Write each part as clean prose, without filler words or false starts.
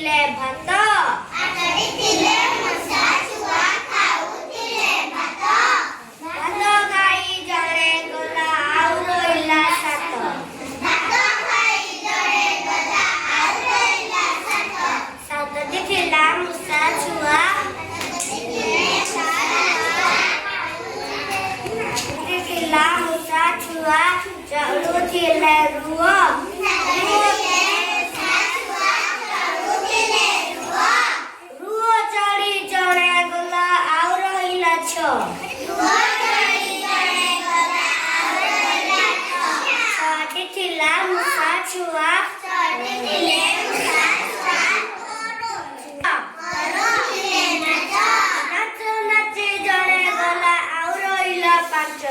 ଥିଲେ ଭାତ ଭାତ ଖାଇ ଜଣେ ଗଲା ଆଉ ରହିଲା ସାତ ସାତଟି ଥିଲା ମୂଷା ଛୁଆ ଥିଲା ମୂଷା ଛୁଆ ଚଳୁଥିଲେ ରୁଅ ରୁଅ ଚଢ଼ି ଜଣେ ଗଲା ଆଉ ରହିଲା ଛଅ ଛଅଟି ଥିଲା ମୂଷା ଛୁଆ ନାଚ ନାଚି ଜଣେ ଗଲା ଆଉ ରହିଲା ପାଞ୍ଚ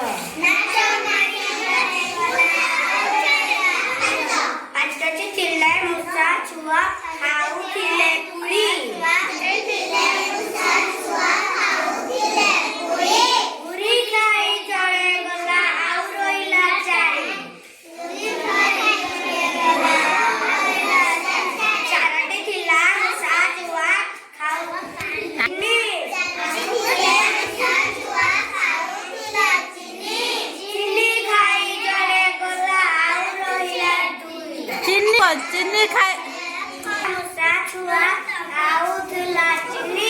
ପାଞ୍ଚଟି ଥିଲେ ମୂଷା ଛୁଆ ଖାଉଥିଲେ କୁଳି ପୁରୀ ଖାଇ ଜଣେ ଗଲା ଆଉ ରହିଲା ଚାରି ଚାରୋଟି ଥିଲା ମୂଷା ଛୁଆ ଖାଉଥିଲେ ଚିନି ଖାଇ ଜଣେ ଗଲା ଆଉ ରହିଲା ଦୁଇ ଚିନି ଖାଏ ମୂଷା ଛୁଆ ଖାଉଥିଲା ଚିନି